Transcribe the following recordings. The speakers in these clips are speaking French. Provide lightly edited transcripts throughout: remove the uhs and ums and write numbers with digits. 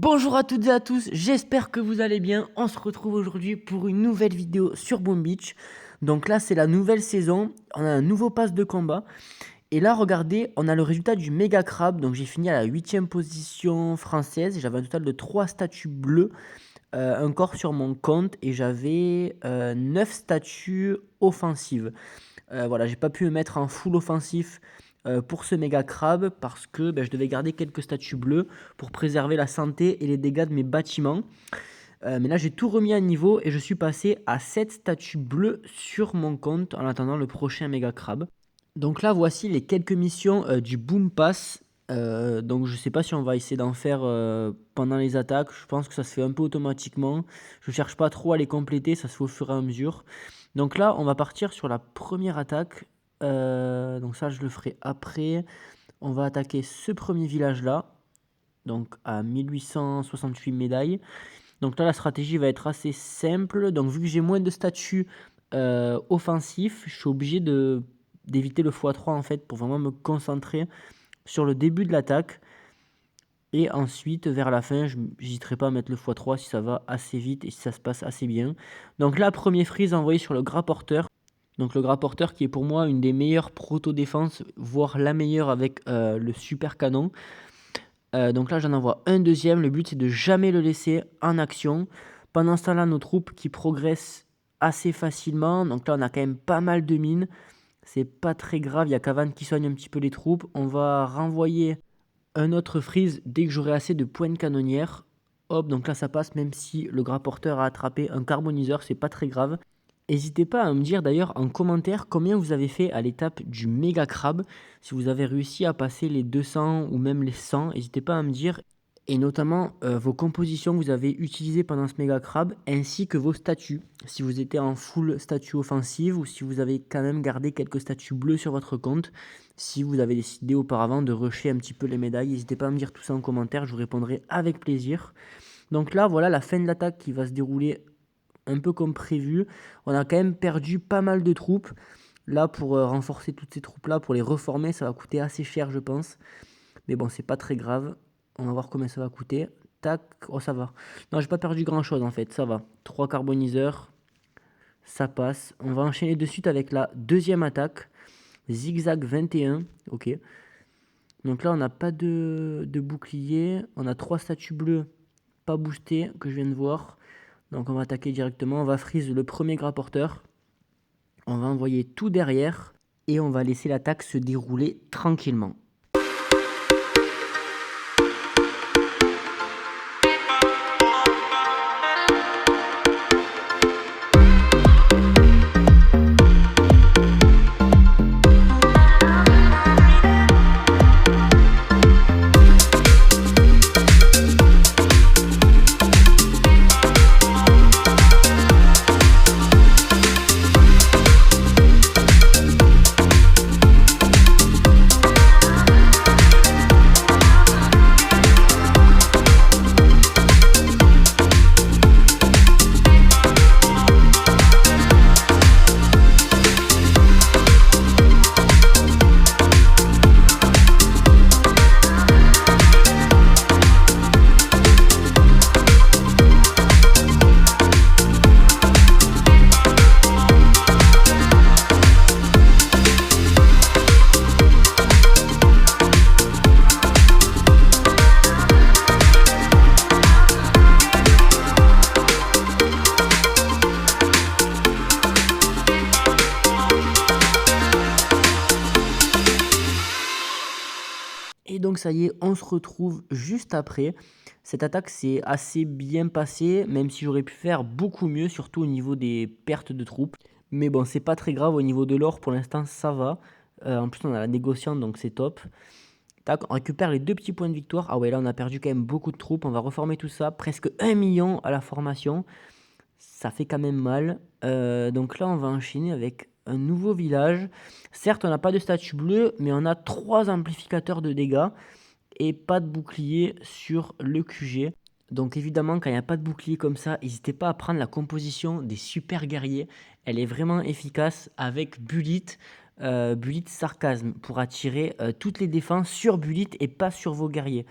Bonjour à toutes et à tous, j'espère que vous allez bien. On se retrouve aujourd'hui pour une nouvelle vidéo sur Boom Beach. Donc là, c'est la nouvelle saison, on a un nouveau pass de combat. Et là, regardez, on a le résultat du méga crabe. Donc j'ai fini à la 8e position française. J'avais un total de 3 statues bleues, un corps sur mon compte. Et j'avais 9 statues offensives. Voilà, j'ai pas pu me mettre en full offensif pour ce méga crabe parce que je devais garder quelques statues bleues pour préserver la santé et les dégâts de mes bâtiments. Mais là, j'ai tout remis à niveau et je suis passé à 7 statues bleues sur mon compte en attendant le prochain méga crabe. Donc là, voici les quelques missions du Boom Pass. Donc je sais pas si on va essayer d'en faire pendant les attaques. Je pense que ça se fait un peu automatiquement. Je cherche pas trop à les compléter, ça se fait au fur et à mesure. Donc là, on va partir sur la première attaque. Donc ça, je le ferai après. On va attaquer ce premier village-là. Donc à 1868 médailles. Donc là, la stratégie va être assez simple. Donc vu que j'ai moins de statuts offensifs, je suis obligé d'éviter le x3 en fait pour vraiment me concentrer sur le début de l'attaque. Et ensuite, vers la fin, je n'hésiterai pas à mettre le x3 si ça va assez vite et si ça se passe assez bien. Donc là, premier freeze envoyé sur le gras porteur. Donc le gras porteur qui est pour moi une des meilleures proto-défenses, voire la meilleure avec le super canon. Donc là, j'en envoie un deuxième. Le but, c'est de jamais le laisser en action. Pendant ce temps-là, nos troupes qui progressent assez facilement. Donc là, on a quand même pas mal de mines. C'est pas très grave. Il y a Cavan qui soigne un petit peu les troupes. On va renvoyer un autre freeze dès que j'aurai assez de points de canonnière. Hop, donc là, ça passe même si le gras porteur a attrapé un carboniseur. C'est pas très grave. N'hésitez pas à me dire d'ailleurs en commentaire combien vous avez fait à l'étape du méga crabe. Si vous avez réussi à passer les 200 ou même les 100, n'hésitez pas à me dire. Et notamment vos compositions que vous avez utilisées pendant ce méga crabe, ainsi que vos statuts. Si vous étiez en full statut offensive ou si vous avez quand même gardé quelques statuts bleus sur votre compte. Si vous avez décidé auparavant de rusher un petit peu les médailles, n'hésitez pas à me dire tout ça en commentaire, je vous répondrai avec plaisir. Donc là, voilà la fin de l'attaque qui va se dérouler un peu comme prévu. On a quand même perdu pas mal de troupes. Là, pour renforcer toutes ces troupes-là, pour les reformer, ça va coûter assez cher, je pense. Mais bon, c'est pas très grave. On va voir combien ça va coûter. Tac, oh ça va. Non, j'ai pas perdu grand-chose en fait, ça va. 3 carboniseurs, ça passe. On va enchaîner de suite avec la deuxième attaque. Zigzag 21, ok. Donc là, on n'a pas de bouclier. On a 3 statues bleues pas boostées que je viens de voir. Donc on va attaquer directement. On va freeze le premier gras porteur. On va envoyer tout derrière et on va laisser l'attaque se dérouler tranquillement. Et donc ça y est, on se retrouve juste après. Cette attaque s'est assez bien passée, même si j'aurais pu faire beaucoup mieux, surtout au niveau des pertes de troupes. Mais bon, c'est pas très grave, au niveau de l'or, pour l'instant, ça va. En plus, on a la négociante, donc c'est top. Tac, on récupère les 2 petits points de victoire. Ah ouais, là, on a perdu quand même beaucoup de troupes. On va reformer tout ça. Presque 1 million à la formation. Ça fait quand même mal. Donc là, on va enchaîner avec un nouveau village. Certes, on n'a pas de statue bleue, mais on a 3 amplificateurs de dégâts et pas de bouclier sur le QG. Donc évidemment, quand il n'y a pas de bouclier comme ça, n'hésitez pas à prendre la composition des super guerriers. Elle est vraiment efficace avec Bullet, Bullet Sarcasme, pour attirer toutes les défenses sur Bullet et pas sur vos guerriers.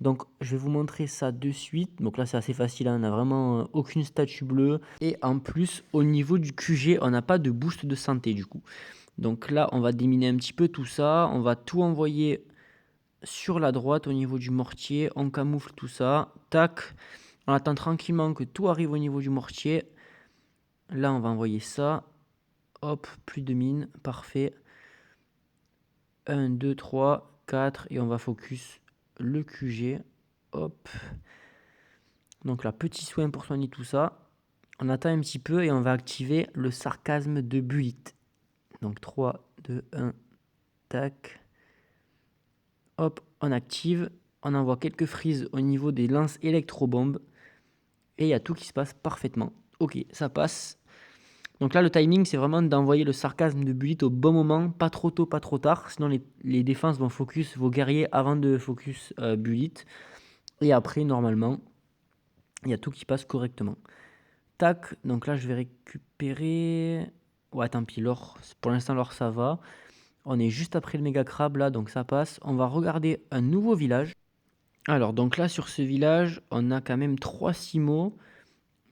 Donc je vais vous montrer ça de suite. Donc là c'est assez facile, hein, on n'a vraiment aucune statue bleue. Et en plus au niveau du QG, on n'a pas de boost de santé du coup. Donc là on va déminer un petit peu tout ça. On va tout envoyer sur la droite au niveau du mortier. On camoufle tout ça. Tac. On attend tranquillement que tout arrive au niveau du mortier. Là on va envoyer ça. Hop, plus de mine. Parfait. 1, 2, 3, 4. Et on va focus le QG. Hop. Donc là, petit soin pour soigner tout ça. On attend un petit peu et on va activer le sarcasme de Buit. Donc 3, 2, 1, tac. Hop, on active. On envoie quelques frises au niveau des lances électrobombes. Et il y a tout qui se passe parfaitement. Ok, ça passe. Donc là, le timing, c'est vraiment d'envoyer le sarcasme de Buit au bon moment. Pas trop tôt, pas trop tard. Sinon, les défenses vont focus vos guerriers avant de focus Buit. Et après, normalement, il y a tout qui passe correctement. Tac, donc là je vais récupérer... Ouais, tant pis, l'or, pour l'instant l'or ça va. On est juste après le méga crabe là, donc ça passe. On va regarder un nouveau village. Alors, donc là sur ce village, on a quand même 3 Simo.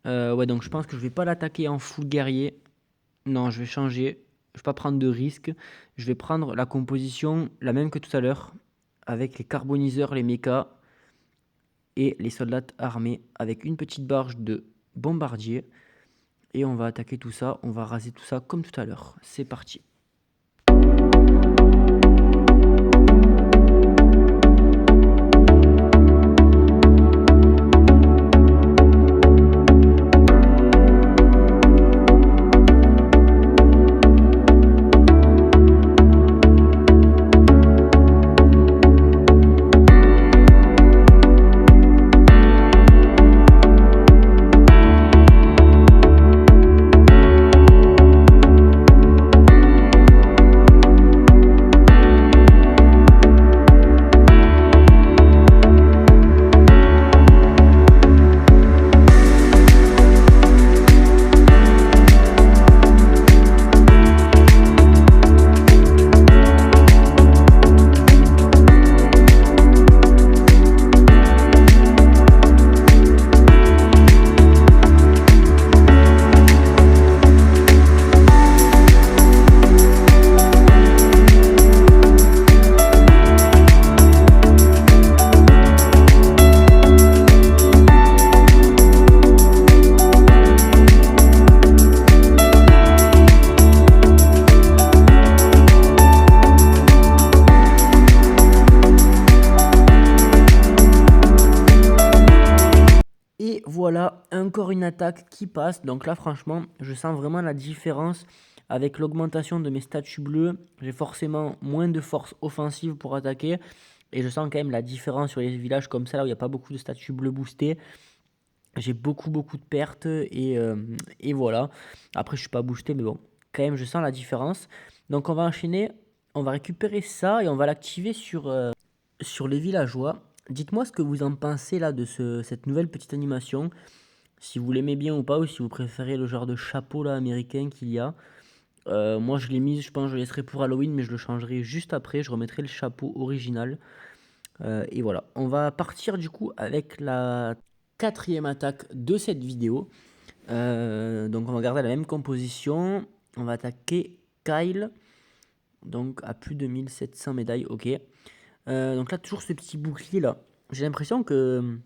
Ouais, donc je pense que je vais pas l'attaquer en full guerrier. Non, je vais changer. Je vais pas prendre de risque. Je vais prendre la composition, la même que tout à l'heure, avec les carboniseurs, les mechas et les soldats armés, avec une petite barge de bombardier. Et on va attaquer tout ça, on va raser tout ça comme tout à l'heure. C'est parti. Et voilà, encore une attaque qui passe. Donc là, franchement, je sens vraiment la différence avec l'augmentation de mes statuts bleus. J'ai forcément moins de force offensive pour attaquer. Et je sens quand même la différence sur les villages comme ça, là où il n'y a pas beaucoup de statuts bleus boostés. J'ai beaucoup de pertes et voilà. Après, je suis pas boosté, mais bon, quand même, je sens la différence. Donc on va enchaîner, on va récupérer ça et on va l'activer sur les villageois. Dites-moi ce que vous en pensez là de cette nouvelle petite animation. Si vous l'aimez bien ou pas, ou si vous préférez le genre de chapeau là américain qu'il y a. Moi je l'ai mis, je pense que je le laisserai pour Halloween, mais je le changerai juste après. Je remettrai le chapeau original. Et voilà, on va partir du coup avec la 4e attaque de cette vidéo. Donc on va garder la même composition. On va attaquer Kyle. Donc à plus de 1700 médailles, ok. Donc là, toujours ce petit bouclier là. J'ai l'impression que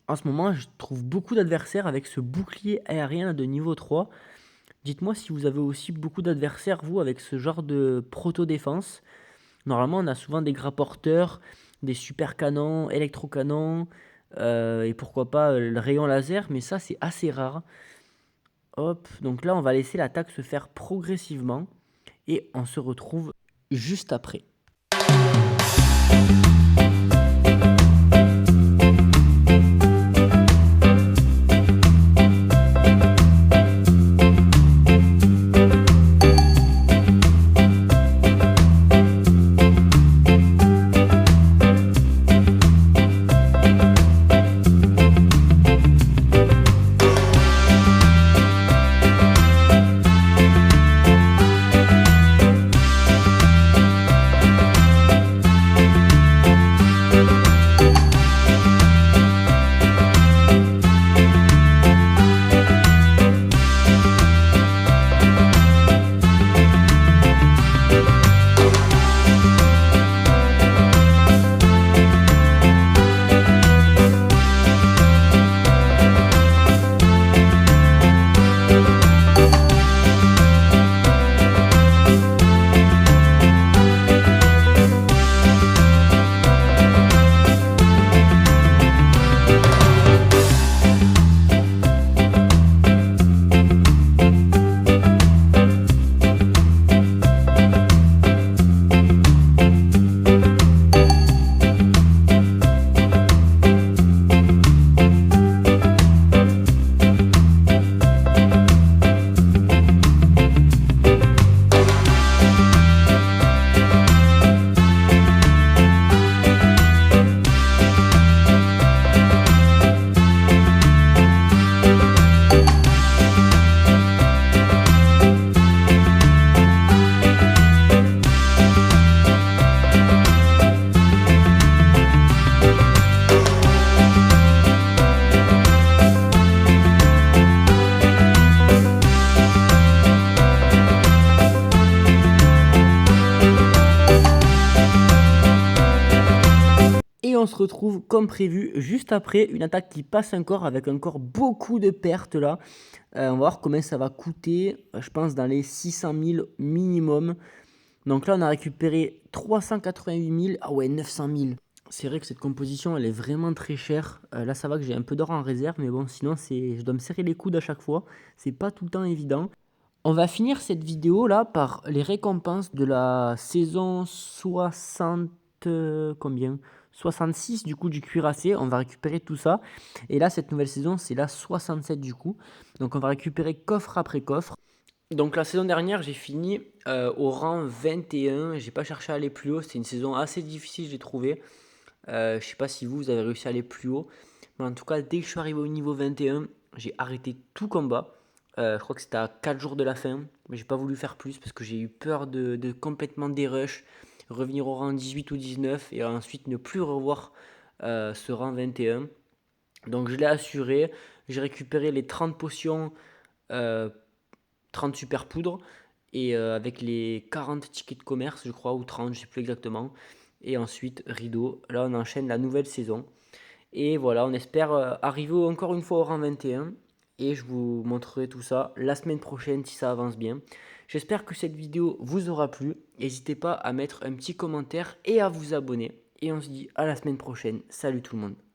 en ce moment, je trouve beaucoup d'adversaires avec ce bouclier aérien de niveau 3. Dites-moi si vous avez aussi beaucoup d'adversaires, vous, avec ce genre de proto-défense. Normalement, on a souvent des grapporteurs, des super canons, électrocanons, et pourquoi pas le rayon laser, mais ça, c'est assez rare. Hop, donc là, on va laisser l'attaque se faire progressivement, et on se retrouve juste après. retrouve comme prévu juste après une attaque qui passe encore avec encore beaucoup de pertes là. On va voir combien ça va coûter. Je pense dans les 600 000 minimum. Donc là, on a récupéré 388 000. Ah ouais, 900 000. C'est vrai que cette composition, elle est vraiment très chère. Là, ça va que j'ai un peu d'or en réserve, mais bon, sinon, je dois me serrer les coudes à chaque fois. C'est pas tout le temps évident. On va finir cette vidéo là par les récompenses de la saison 60, combien 66 du coup du cuirassé. On va récupérer tout ça. Et là, cette nouvelle saison, c'est la 67 du coup. Donc on va récupérer coffre après coffre. Donc la saison dernière, j'ai fini au rang 21. J'ai pas cherché à aller plus haut. C'était une saison assez difficile, j'ai trouvé. Je sais pas si vous avez réussi à aller plus haut. Mais en tout cas, dès que je suis arrivé au niveau 21, j'ai arrêté tout combat. Je crois que c'était à 4 jours de la fin. Mais j'ai pas voulu faire plus parce que j'ai eu peur de complètement dérush, revenir au rang 18 ou 19 et ensuite ne plus revoir ce rang 21. Donc je l'ai assuré. J'ai récupéré les 30 potions, euh, 30 super poudres et avec les 40 tickets de commerce, je crois, ou 30, je sais plus exactement. Et ensuite, rideau. Là, on enchaîne la nouvelle saison. Et voilà, on espère arriver encore une fois au rang 21. Et je vous montrerai tout ça la semaine prochaine si ça avance bien. J'espère que cette vidéo vous aura plu. N'hésitez pas à mettre un petit commentaire et à vous abonner. Et on se dit à la semaine prochaine. Salut tout le monde.